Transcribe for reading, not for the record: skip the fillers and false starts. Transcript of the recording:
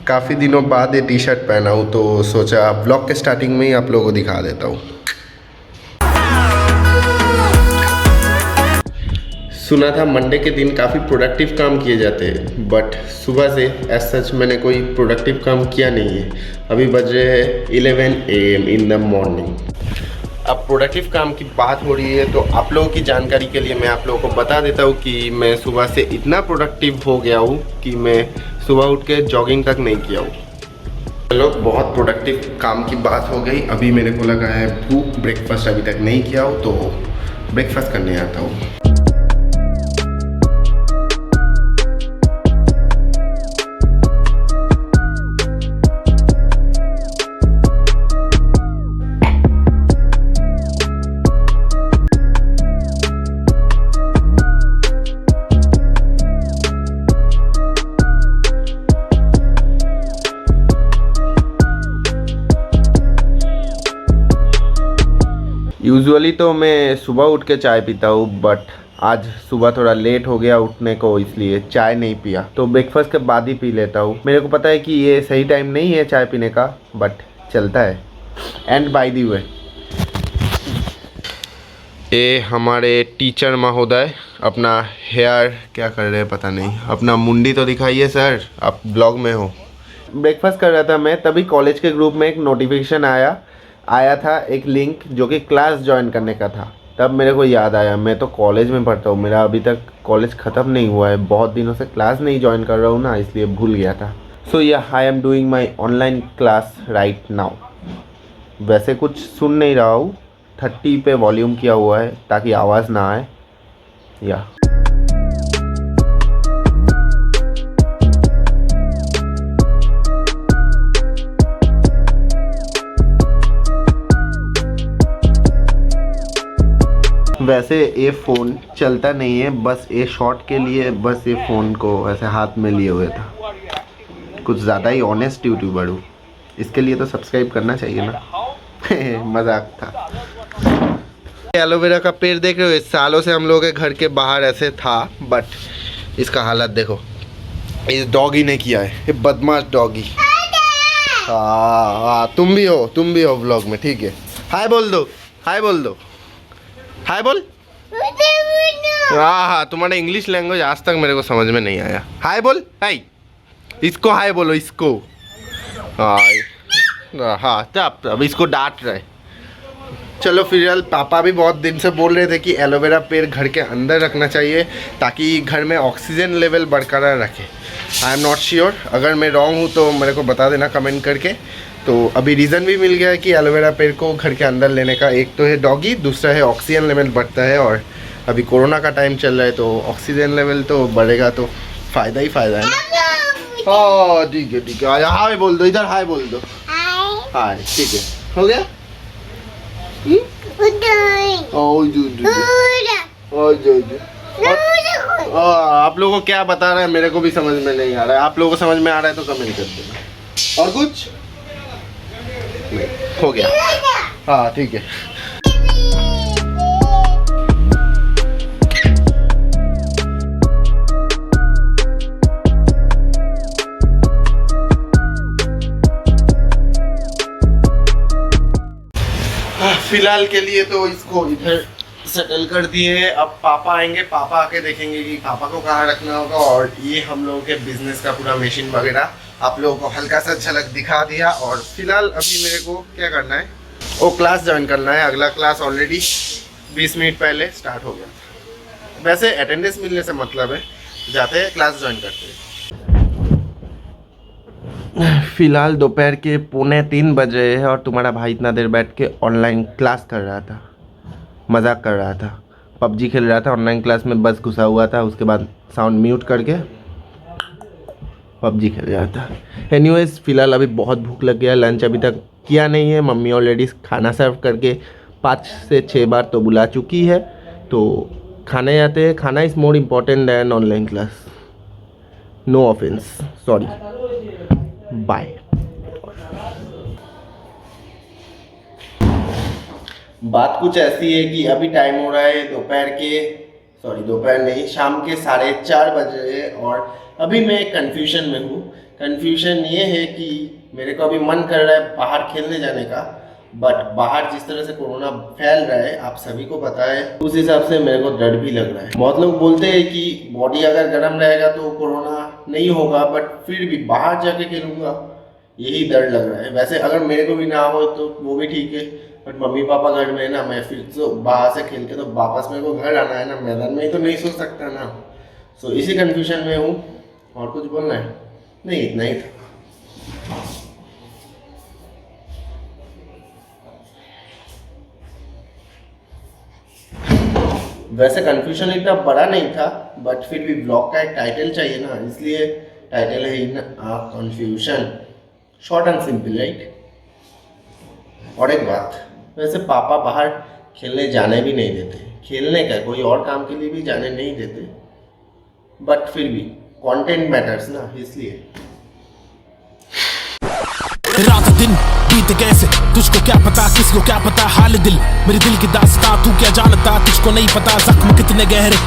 काफ़ी दिनों बाद ये टी शर्ट पहना हूँ तो सोचा ब्लॉग के स्टार्टिंग में ही आप लोगों को दिखा देता हूँ। सुना था मंडे के दिन काफ़ी प्रोडक्टिव काम किए जाते हैं, बट सुबह से एज सच मैंने कोई प्रोडक्टिव काम किया नहीं है। अभी बज रहे हैं 11 AM इन द मॉर्निंग। अब प्रोडक्टिव काम की बात हो रही है तो आप लोगों की जानकारी के लिए मैं आप लोगों को बता देता हूँ कि मैं सुबह से इतना प्रोडक्टिव हो गया हूँ कि मैं सुबह उठ के जॉगिंग तक नहीं किया हूँ। चलो, बहुत प्रोडक्टिव काम की बात हो गई। अभी मेरे को लगा है भूख, ब्रेकफास्ट अभी तक नहीं किया हूँ तो ब्रेकफास्ट करने आता हूँ। यूजुअली तो मैं सुबह उठ के चाय पीता हूँ, बट आज सुबह थोड़ा लेट हो गया उठने को, इसलिए चाय नहीं पिया। तो ब्रेकफास्ट के बाद ही पी लेता हूँ। मेरे को पता है कि ये सही टाइम नहीं है चाय पीने का, बट चलता है। एंड बाय द वे, ये हमारे टीचर महोदय अपना हेयर क्या कर रहे हैं पता नहीं। अपना मुंडी तो दिखाइए सर, आप ब्लॉग में हो। ब्रेकफास्ट कर रहा था मैं, तभी कॉलेज के ग्रुप में एक नोटिफिकेशन आया था, एक लिंक जो कि क्लास ज्वाइन करने का था। तब मेरे को याद आया मैं तो कॉलेज में पढ़ता हूँ, मेरा अभी तक कॉलेज ख़त्म नहीं हुआ है। बहुत दिनों से क्लास नहीं ज्वाइन कर रहा हूँ ना, इसलिए भूल गया था। So I am doing my online class right now. वैसे कुछ सुन नहीं रहा हूँ, 30 पे वॉल्यूम किया हुआ है ताकि आवाज़ ना आए। वैसे ये फ़ोन चलता नहीं है, बस ये शॉट के लिए बस ये फ़ोन को ऐसे हाथ में लिए हुए था। कुछ ज़्यादा ही ऑनेस्ट यूट्यूबर हूँ, इसके लिए तो सब्सक्राइब करना चाहिए ना। मजाक था। एलोवेरा का पेड़ देख रहे हो, इस सालों से हम लोगों के घर के बाहर ऐसे था, बट इसका हालत देखो। इस डॉगी ने किया है, ये बदमाश डॉगी। हाँ, तुम भी हो व्लॉग में, ठीक है। हाय बोल दो, हाय बोल दो, हाय बोल। हाँ, तुम्हारा इंग्लिश लैंग्वेज आज तक मेरे को समझ में नहीं आया। हाय बोल, हाय। इसको हाय बोलो, इसको। हाँ, अब इसको डांट रहे। चलो फिलहाल पापा भी बहुत दिन से बोल रहे थे कि एलोवेरा पेड़ घर के अंदर रखना चाहिए ताकि घर में ऑक्सीजन लेवल बरकरार रखे। आई एम नॉट श्योर, अगर मैं रॉन्ग हूँ तो मेरे को बता देना कमेंट करके। तो अभी रीज़न भी मिल गया है कि एलोवेरा पेड़ को घर के अंदर लेने का। एक तो है डॉगी, दूसरा है ऑक्सीजन लेवल बढ़ता है, और अभी कोरोना का टाइम चल रहा है तो ऑक्सीजन लेवल तो बढ़ेगा तो फ़ायदा ही फ़ायदा है ना। हाँ ठीक है, हाय बोल दो, इधर हाय बोल दो। हाय, ठीक है, हो गया। आप लोगों को क्या बता रहे हैं मेरे को भी समझ में नहीं आ रहा है। आप लोगों को समझ में आ रहा है तो कमेंट कर देना। और कुछ नहीं, हो गया। हाँ ठीक है। फिलहाल के लिए तो इसको इधर सेटल कर दिए हैं। अब पापा आएंगे, पापा आके देखेंगे कि पापा को कहाँ रखना होगा। और ये हम लोगों के बिजनेस का पूरा मशीन वगैरह आप लोगों को हल्का सा झलक दिखा दिया। और फिलहाल अभी मेरे को क्या करना है, वो क्लास ज्वाइन करना है। अगला क्लास ऑलरेडी 20 मिनट पहले स्टार्ट हो गया। वैसे अटेंडेंस मिलने से मतलब है, जाते हैं क्लास ज्वाइन करते हैं। फिलहाल दोपहर के 2:45 बज रहे हैं और तुम्हारा भाई इतना देर बैठ के ऑनलाइन क्लास कर रहा था, मजाक कर रहा था, पबजी खेल रहा था। ऑनलाइन क्लास में बस घुसा हुआ था, उसके बाद साउंड म्यूट करके पबजी खेल रहा था। एनीवेज, फ़िलहाल अभी बहुत भूख लग गया, लंच अभी तक किया नहीं है। मम्मी ऑलरेडी खाना सर्व करके 5 से 6 बार तो बुला चुकी है, तो खाने जाते हैं। खाना is more important than online class. No offence, sorry, bye. बात कुछ ऐसी है कि अभी टाइम हो रहा है दोपहर नहीं, शाम के 4:30 बज रहे हैं। और अभी मैं कंफ्यूजन में हूँ कंफ्यूजन ये है कि मेरे को अभी मन कर रहा है बाहर खेलने जाने का, बट बाहर जिस तरह से कोरोना फैल रहा है आप सभी को पता है, उस हिसाब से मेरे को डर भी लग रहा है। बहुत लोग बोलते हैं कि बॉडी अगर गर्म रहेगा तो कोरोना नहीं होगा, बट फिर भी बाहर जाके खेलूंगा यही डर लग रहा है। वैसे अगर मेरे को भी ना हो तो वो भी ठीक है, बट मम्मी पापा घर में है ना, मैं फिर तो बाहर से खेल के तो वापस मेरे को घर आना है ना, मैदान में ही तो नहीं सो सकता ना। सो इसी कंफ्यूजन में हूँ। और कुछ बोलना है? नहीं, इतना ही था। वैसे कंफ्यूजन इतना बड़ा नहीं था, बट फिर भी ब्लॉग का एक टाइटल चाहिए ना, इसलिए टाइटल है in confusion, short and simple, right. और एक बात, वैसे पापा बाहर खेलने जाने भी नहीं देते, खेलने का कोई और काम के लिए भी जाने नहीं देते, बट फिर भी कंटेंट मैटर्स ना, इसलिए। रात दिन बीत कैसे तुझको क्या पता, किसको क्या पता हाल दिल, मेरे दिल की दास्तां तू क्या जानता, तुझको नहीं पता जख्म कितने गहरे।